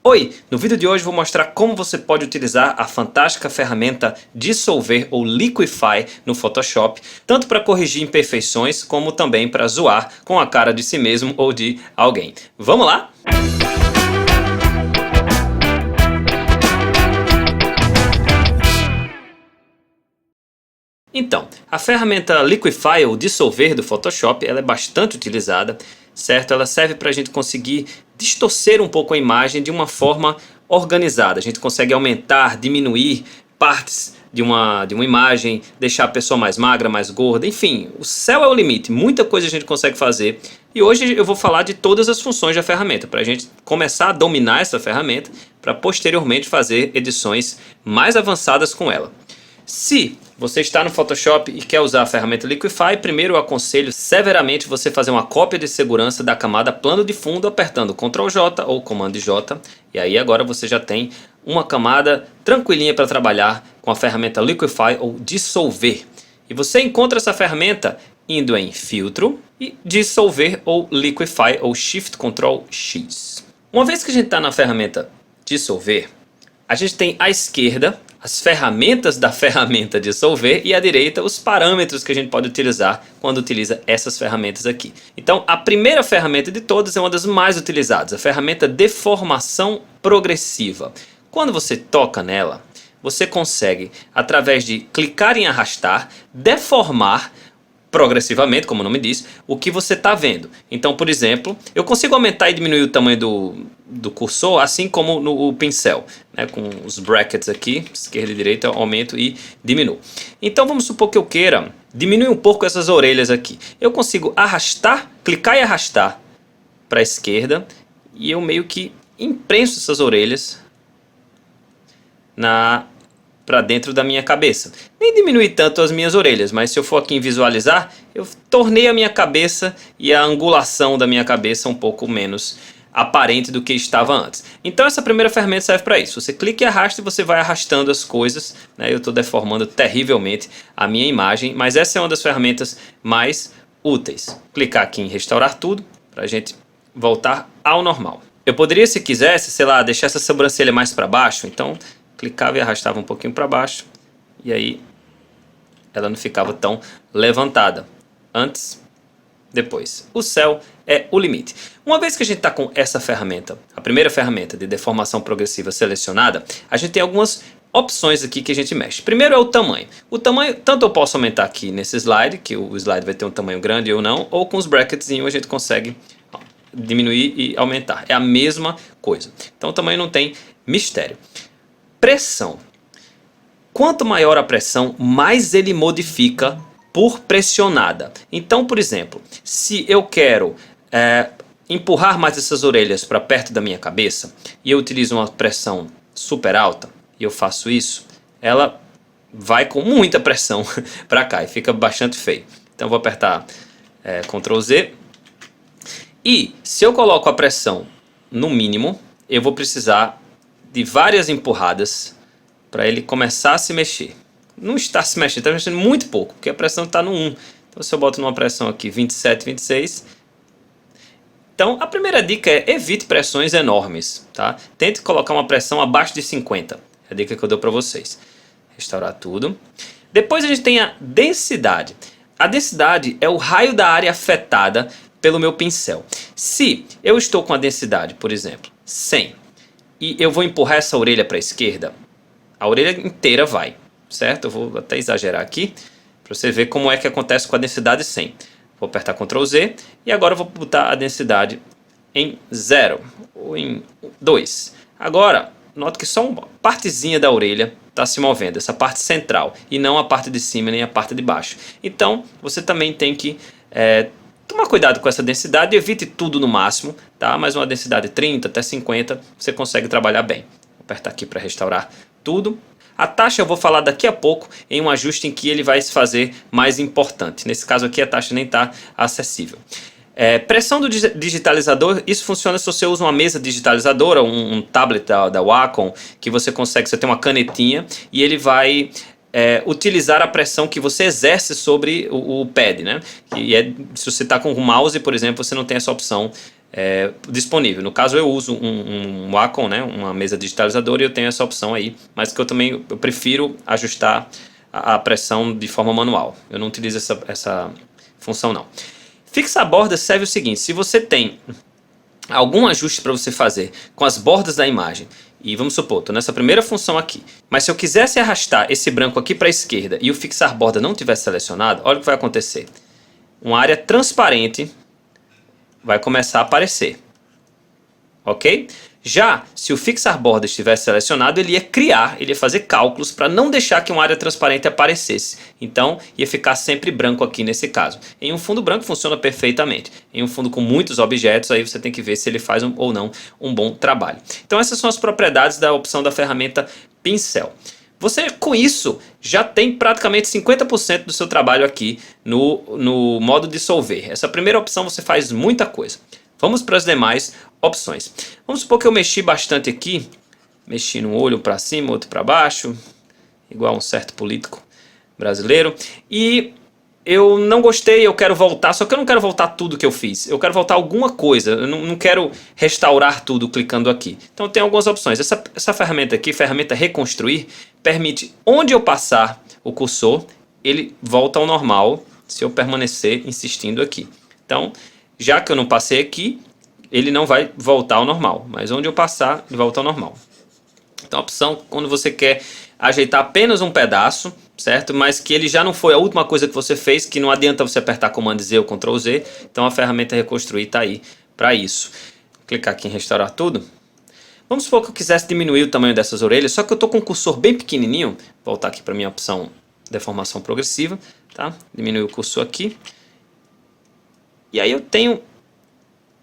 Oi! No vídeo de hoje vou mostrar como você pode utilizar a fantástica ferramenta Dissolver ou Liquify no Photoshop, tanto para corrigir imperfeições como também para zoar com a cara de si mesmo ou de alguém. Vamos lá? Então, a ferramenta Liquify ou Dissolver do Photoshop ela é bastante utilizada, certo? Ela serve para a gente conseguir distorcer um pouco a imagem de uma forma organizada. A gente consegue aumentar, diminuir partes de uma imagem, deixar a pessoa mais magra, mais gorda, enfim, o céu é o limite, muita coisa a gente consegue fazer. E hoje eu vou falar de todas as funções da ferramenta, para a gente começar a dominar essa ferramenta, para posteriormente fazer edições mais avançadas com ela. Se você está no Photoshop e quer usar a ferramenta Liquify, primeiro eu aconselho severamente você fazer uma cópia de segurança da camada plano de fundo apertando Ctrl J ou Comando J. E aí agora você já tem uma camada tranquilinha para trabalhar com a ferramenta Liquify ou Dissolver. E você encontra essa ferramenta indo em Filtro e Dissolver ou Liquify ou Shift Ctrl X. Uma vez que a gente está na ferramenta Dissolver, a gente tem à esquerda as ferramentas da ferramenta Dissolver e à direita os parâmetros que a gente pode utilizar quando utiliza essas ferramentas aqui. Então a primeira ferramenta de todas é uma das mais utilizadas, a ferramenta Deformação Progressiva. Quando você toca nela, você consegue, através de clicar em arrastar, deformar progressivamente, como o nome diz, o que você está vendo. Então, por exemplo, eu consigo aumentar e diminuir o tamanho do cursor, assim como no pincel, né? Com os brackets aqui, esquerda e direita, eu aumento e diminuo. Então vamos supor que eu queira diminuir um pouco essas orelhas aqui. Eu consigo arrastar, clicar e arrastar para a esquerda, e eu meio que imprenso essas orelhas para dentro da minha cabeça. Nem diminui tanto as minhas orelhas, mas se eu for aqui em visualizar, eu tornei a minha cabeça e a angulação da minha cabeça um pouco menos aparente do que estava antes. Então essa primeira ferramenta serve para isso. Você clica e arrasta e você vai arrastando as coisas, né? Eu estou deformando terrivelmente a minha imagem, mas essa é uma das ferramentas mais úteis. Clicar aqui em restaurar tudo, para a gente voltar ao normal. Eu poderia, se quisesse, sei lá, deixar essa sobrancelha mais para baixo, então clicava e arrastava um pouquinho para baixo, e aí ela não ficava tão levantada. Antes, depois. O céu é o limite. Uma vez que a gente está com essa ferramenta, a primeira ferramenta de deformação progressiva selecionada, a gente tem algumas opções aqui que a gente mexe. Primeiro é o tamanho. O tamanho, tanto eu posso aumentar aqui nesse slide, que o slide vai ter um tamanho grande ou não, ou com os brackets a gente consegue diminuir e aumentar. É a mesma coisa. Então o tamanho não tem mistério. Pressão. Quanto maior a pressão, mais ele modifica por pressionada. Então, por exemplo, se eu quero empurrar mais essas orelhas para perto da minha cabeça e eu utilizo uma pressão super alta e eu faço isso, ela vai com muita pressão para cá e fica bastante feio. Então, eu vou apertar Ctrl Z. E se eu coloco a pressão no mínimo, eu vou precisar de várias empurradas para ele começar a se mexer. Não está se mexendo, está mexendo muito pouco, porque a pressão está no 1. Então se eu boto numa pressão aqui 27, 26. Então a primeira dica é evite pressões enormes, tá? Tente colocar uma pressão abaixo de 50. É a dica que eu dou para vocês. Restaurar tudo. Depois a gente tem a densidade. A densidade é o raio da área afetada pelo meu pincel. Se eu estou com a densidade, por exemplo, 100, e eu vou empurrar essa orelha para a esquerda, a orelha inteira vai, certo? Eu vou até exagerar aqui, para você ver como é que acontece com a densidade 100. Vou apertar Ctrl Z, e agora eu vou botar a densidade em 0, ou em 2. Agora, note que só uma partezinha da orelha está se movendo, essa parte central, e não a parte de cima nem a parte de baixo. Então, você também tem que tomar cuidado com essa densidade, evite tudo no máximo, tá? Mas uma densidade 30 até 50 você consegue trabalhar bem. Vou apertar aqui para restaurar tudo. A taxa eu vou falar daqui a pouco em um ajuste em que ele vai se fazer mais importante. Nesse caso aqui a taxa nem está acessível. Pressão do digitalizador, isso funciona se você usa uma mesa digitalizadora, um tablet da Wacom, que você tem uma canetinha e ele vai utilizar a pressão que você exerce sobre o pad, né? Se você está com o mouse, por exemplo, você não tem essa opção disponível. No caso eu uso um Wacom, né, uma mesa digitalizadora, e eu tenho essa opção aí, mas que eu prefiro ajustar a pressão de forma manual. Eu não utilizo essa função não. Fixar bordas serve o seguinte: se você tem algum ajuste para você fazer com as bordas da imagem, e vamos supor, estou nessa primeira função aqui, mas se eu quisesse arrastar esse branco aqui para a esquerda e o fixar borda não tivesse selecionado, olha o que vai acontecer. Uma área transparente vai começar a aparecer, ok? Já se o fixar borda estivesse selecionado, ele ia fazer cálculos para não deixar que uma área transparente aparecesse. Então ia ficar sempre branco aqui nesse caso. Em um fundo branco funciona perfeitamente. Em um fundo com muitos objetos, aí você tem que ver se ele faz ou não um bom trabalho. Então essas são as propriedades da opção da ferramenta pincel. Você, com isso, já tem praticamente 50% do seu trabalho aqui no modo dissolver. Essa primeira opção você faz muita coisa. Vamos para as demais opções. Vamos supor que eu mexi bastante aqui. Mexi num olho para cima, outro para baixo. Igual um certo político brasileiro. E eu não gostei, eu quero voltar. Só que eu não quero voltar tudo que eu fiz. Eu quero voltar alguma coisa. Eu não quero restaurar tudo clicando aqui. Então tem algumas opções. Essa ferramenta aqui, ferramenta reconstruir, permite onde eu passar o cursor, ele volta ao normal se eu permanecer insistindo aqui. Então, já que eu não passei aqui, ele não vai voltar ao normal, mas onde eu passar, ele volta ao normal. Então a opção, quando você quer ajeitar apenas um pedaço, certo? Mas que ele já não foi a última coisa que você fez, que não adianta você apertar Command Z ou Ctrl Z, então a ferramenta reconstruir está aí para isso. Vou clicar aqui em restaurar tudo. Vamos supor que eu quisesse diminuir o tamanho dessas orelhas, só que eu estou com um cursor bem pequenininho. Vou voltar aqui para a minha opção deformação progressiva, tá? Diminuir o cursor aqui. E aí eu tenho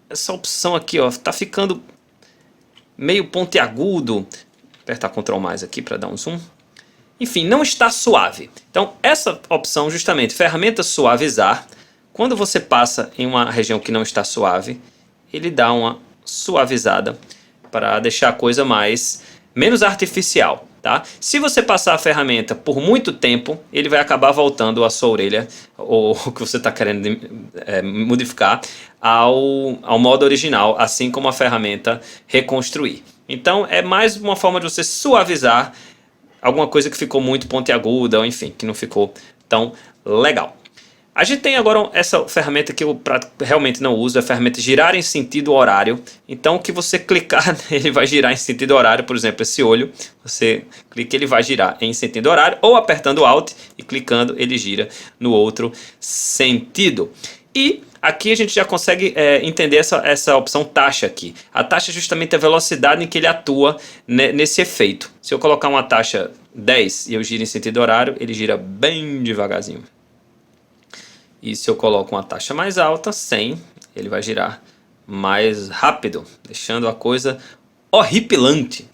essa opção aqui, ó, tá ficando meio pontiagudo. Vou apertar Ctrl mais aqui para dar um zoom. Enfim, não está suave. Então essa opção justamente, ferramenta suavizar, quando você passa em uma região que não está suave, ele dá uma suavizada para deixar a coisa menos artificial. Tá? Se você passar a ferramenta por muito tempo, ele vai acabar voltando a sua orelha, ou o que você está querendo modificar, ao modo original, assim como a ferramenta reconstruir. Então é mais uma forma de você suavizar alguma coisa que ficou muito pontiaguda, ou enfim, que não ficou tão legal. A gente tem agora essa ferramenta que eu realmente não uso, é a ferramenta girar em sentido horário. Então, que você clicar, ele vai girar em sentido horário. Por exemplo, esse olho, você clica, ele vai girar em sentido horário, ou apertando Alt e clicando, ele gira no outro sentido. E aqui a gente já consegue entender essa opção taxa aqui. A taxa é justamente a velocidade em que ele atua nesse efeito. Se eu colocar uma taxa 10 e eu giro em sentido horário, ele gira bem devagarzinho. E se eu coloco uma taxa mais alta, 100, ele vai girar mais rápido, deixando a coisa horripilante.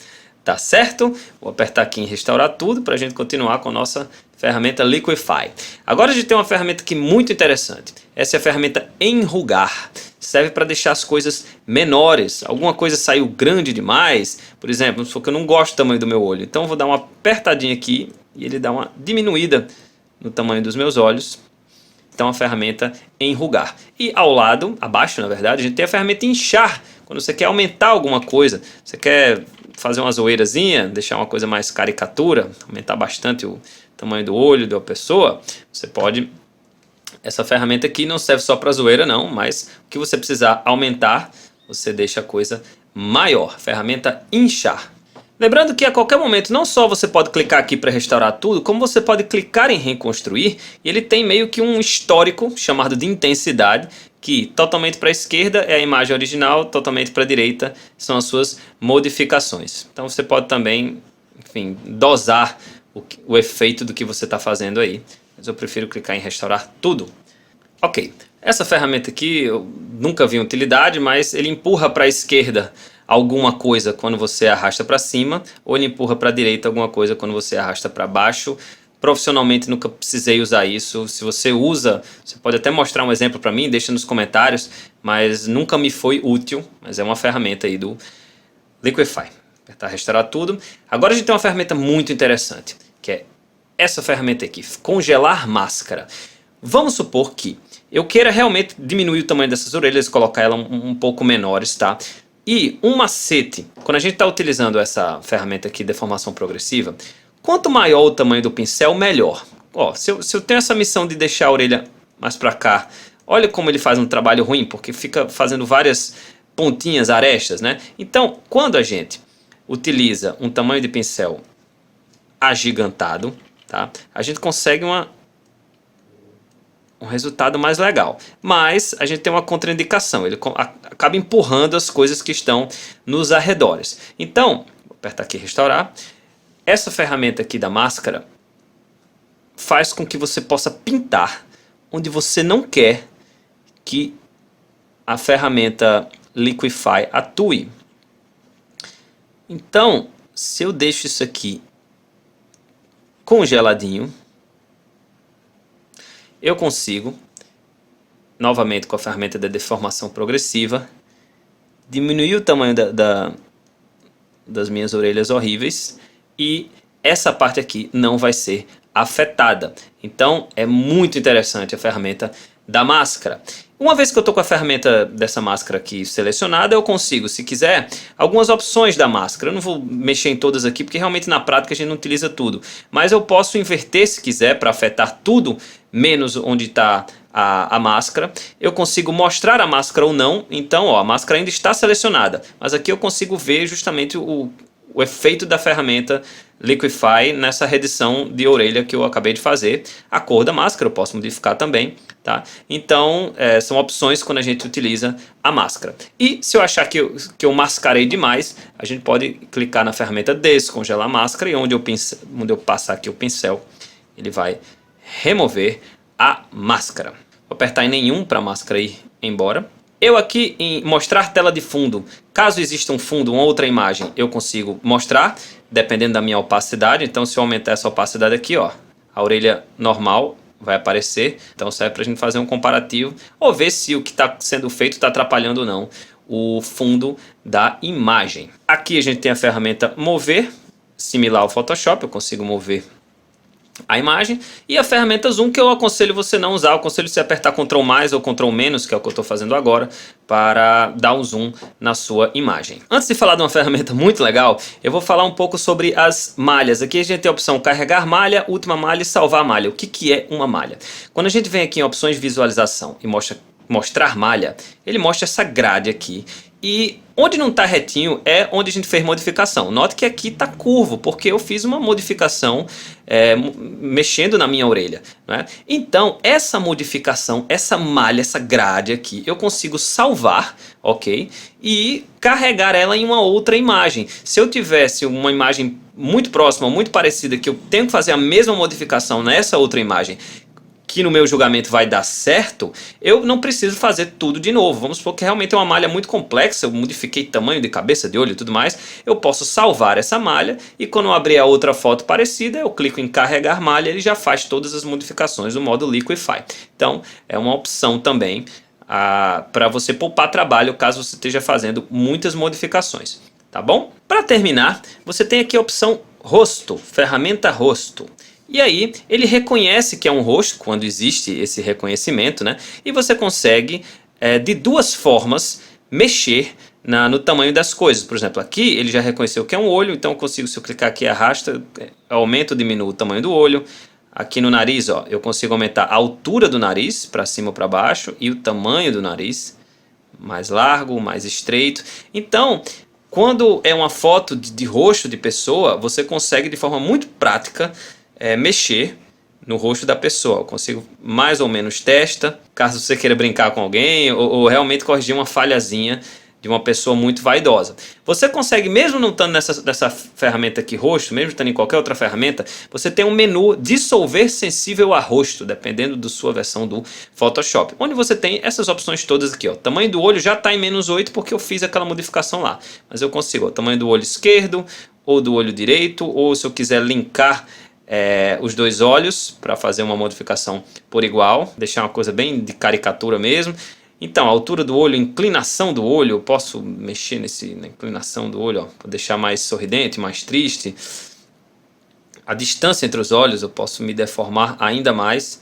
Tá certo? Vou apertar aqui em restaurar tudo para a gente continuar com a nossa ferramenta Liquify. Agora a gente tem uma ferramenta aqui muito interessante. Essa é a ferramenta enrugar. Serve para deixar as coisas menores. Alguma coisa saiu grande demais. Por exemplo, se for que eu não gosto do tamanho do meu olho. Então eu vou dar uma apertadinha aqui e ele dá uma diminuída no tamanho dos meus olhos. Então a ferramenta enrugar. E ao lado, abaixo na verdade, a gente tem a ferramenta inchar. Quando você quer aumentar alguma coisa, você quer fazer uma zoeirazinha, deixar uma coisa mais caricatura, aumentar bastante o tamanho do olho da pessoa, você pode... Essa ferramenta aqui não serve só para zoeira não, mas o que você precisar aumentar, você deixa a coisa maior. Ferramenta inchar. Lembrando que a qualquer momento não só você pode clicar aqui para restaurar tudo, como você pode clicar em reconstruir e ele tem meio que um histórico chamado de intensidade, que totalmente para a esquerda é a imagem original, totalmente para a direita são as suas modificações. Então você pode também, enfim, dosar o efeito do que você está fazendo aí. Mas eu prefiro clicar em restaurar tudo. Ok, essa ferramenta aqui eu nunca vi utilidade, mas ele empurra para a esquerda alguma coisa quando você arrasta para cima, ou ele empurra para a direita alguma coisa quando você arrasta para baixo. Profissionalmente nunca precisei usar isso. Se você usa, você pode até mostrar um exemplo para mim, deixa nos comentários, mas nunca me foi útil, mas é uma ferramenta aí do Liquify. Apertar restaurar tudo. Agora a gente tem uma ferramenta muito interessante, que é essa ferramenta aqui, congelar máscara. Vamos supor que eu queira realmente diminuir o tamanho dessas orelhas, colocar elas um pouco menores, tá? E um macete, quando a gente está utilizando essa ferramenta aqui, deformação progressiva, quanto maior o tamanho do pincel, melhor. Ó, se eu tenho essa missão de deixar a orelha mais para cá, olha como ele faz um trabalho ruim, porque fica fazendo várias pontinhas, arestas, né? Então, quando a gente utiliza um tamanho de pincel agigantado, tá? A gente consegue um resultado mais legal. Mas a gente tem uma contraindicação, ele acaba empurrando as coisas que estão nos arredores. Então, vou apertar aqui restaurar. Essa ferramenta aqui da máscara faz com que você possa pintar onde você não quer que a ferramenta Liquify atue. Então, se eu deixo isso aqui congeladinho, eu consigo, novamente com a ferramenta de deformação progressiva, diminuir o tamanho das minhas orelhas horríveis e essa parte aqui não vai ser afetada. Então é muito interessante a ferramenta da máscara. Uma vez que eu estou com a ferramenta dessa máscara aqui selecionada, eu consigo, se quiser, algumas opções da máscara. Eu não vou mexer em todas aqui, porque realmente na prática a gente não utiliza tudo. Mas eu posso inverter se quiser, para afetar tudo, menos onde está a máscara. Eu consigo mostrar a máscara ou não. Então, ó, a máscara ainda está selecionada. Mas aqui eu consigo ver justamente o efeito da ferramenta Liquify nessa redição de orelha que eu acabei de fazer. A cor da máscara eu posso modificar também, tá? Então, são opções quando a gente utiliza a máscara. E se eu achar que eu mascarei demais, a gente pode clicar na ferramenta Descongelar a Máscara e onde eu passar aqui o pincel, ele vai remover a máscara. Vou apertar em nenhum para a máscara ir embora. Eu aqui em mostrar tela de fundo, caso exista um fundo, uma outra imagem, eu consigo mostrar, dependendo da minha opacidade. Então se eu aumentar essa opacidade aqui, ó, a orelha normal vai aparecer. Então serve para a gente fazer um comparativo, ou ver se o que está sendo feito está atrapalhando ou não o fundo da imagem. Aqui a gente tem a ferramenta mover, similar ao Photoshop, eu consigo mover a imagem, e a ferramenta Zoom, que eu aconselho você não usar. Eu aconselho você apertar Ctrl mais ou Ctrl menos, que é o que eu estou fazendo agora, para dar um zoom na sua imagem. Antes de falar de uma ferramenta muito legal, eu vou falar um pouco sobre as malhas. Aqui a gente tem a opção carregar malha, última malha e salvar malha. O que é uma malha? Quando a gente vem aqui em opções de visualização e mostrar malha, ele mostra essa grade aqui. E onde não está retinho é onde a gente fez modificação. Note que aqui está curvo, porque eu fiz uma modificação mexendo na minha orelha, né? Então, essa modificação, essa malha, essa grade aqui, eu consigo salvar, ok? E carregar ela em uma outra imagem. Se eu tivesse uma imagem muito próxima, muito parecida, que eu tenho que fazer a mesma modificação nessa outra imagem, que no meu julgamento vai dar certo, eu não preciso fazer tudo de novo. Vamos supor que realmente é uma malha muito complexa, eu modifiquei tamanho de cabeça, de olho e tudo mais, eu posso salvar essa malha e quando eu abrir a outra foto parecida, eu clico em carregar malha, ele já faz todas as modificações do modo Liquify. Então, é uma opção também para você poupar trabalho caso você esteja fazendo muitas modificações, tá bom? Para terminar, você tem aqui a opção rosto, ferramenta rosto. E aí ele reconhece que é um rosto quando existe esse reconhecimento, né? E você consegue de duas formas mexer no tamanho das coisas. Por exemplo, aqui ele já reconheceu que é um olho, então eu consigo, se eu clicar aqui, arrasta, aumento ou diminuo o tamanho do olho. Aqui no nariz, ó, eu consigo aumentar a altura do nariz, para cima ou para baixo, e o tamanho do nariz, mais largo, mais estreito. Então, quando é uma foto de rosto de pessoa, você consegue de forma muito prática mexer no rosto da pessoa. Eu consigo mais ou menos testa, caso você queira brincar com alguém ou realmente corrigir uma falhazinha de uma pessoa muito vaidosa. Você consegue, mesmo não estando nessa ferramenta aqui rosto, mesmo estando em qualquer outra ferramenta, você tem um menu dissolver sensível a rosto, dependendo da sua versão do Photoshop, onde você tem essas opções todas aqui, ó. Tamanho do olho já está em -8 porque eu fiz aquela modificação lá, mas eu consigo, ó, tamanho do olho esquerdo ou do olho direito, ou se eu quiser linkar os dois olhos para fazer uma modificação por igual, deixar uma coisa bem de caricatura mesmo. Então, a altura do olho, inclinação do olho, eu posso mexer na inclinação do olho, para deixar mais sorridente, mais triste. A distância entre os olhos, eu posso me deformar ainda mais.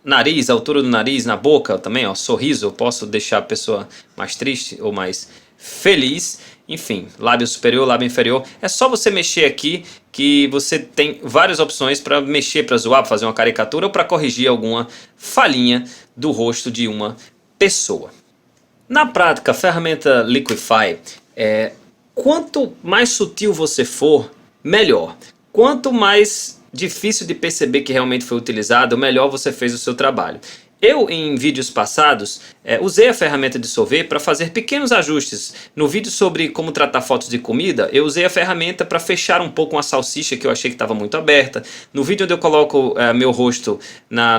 nariz, a altura do nariz, na boca também, ó, sorriso, eu posso deixar a pessoa mais triste ou mais feliz. Enfim, lábio superior, lábio inferior. É só você mexer aqui que você tem várias opções para mexer, para zoar, para fazer uma caricatura ou para corrigir alguma falhinha do rosto de uma pessoa. Na prática, a ferramenta Liquify, quanto mais sutil você for, melhor. Quanto mais difícil de perceber que realmente foi utilizado, melhor você fez o seu trabalho. Eu, em vídeos passados, usei a ferramenta Dissolver para fazer pequenos ajustes. No vídeo sobre como tratar fotos de comida, eu usei a ferramenta para fechar um pouco uma salsicha que eu achei que estava muito aberta. No vídeo onde eu coloco meu rosto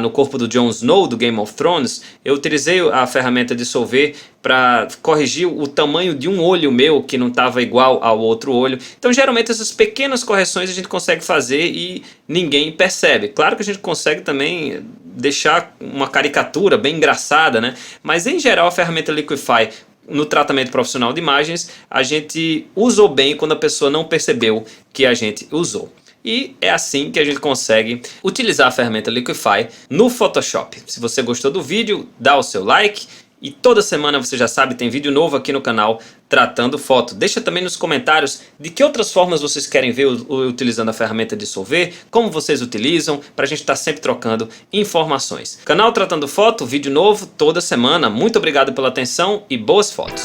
no corpo do Jon Snow, do Game of Thrones, eu utilizei a ferramenta Dissolver para corrigir o tamanho de um olho meu que não estava igual ao outro olho. Então, geralmente, essas pequenas correções a gente consegue fazer e ninguém percebe. Claro que a gente consegue também deixar uma caricatura bem engraçada, né? Mas, em geral, a ferramenta Liquify, no tratamento profissional de imagens, a gente usou bem quando a pessoa não percebeu que a gente usou. E é assim que a gente consegue utilizar a ferramenta Liquify no Photoshop. Se você gostou do vídeo, dá o seu like. E toda semana, você já sabe, tem vídeo novo aqui no canal tratando foto. Deixa também nos comentários de que outras formas vocês querem ver utilizando a ferramenta Dissolver, como vocês utilizam, para a gente estar sempre trocando informações. Canal Tratando Foto, vídeo novo toda semana. Muito obrigado pela atenção e boas fotos!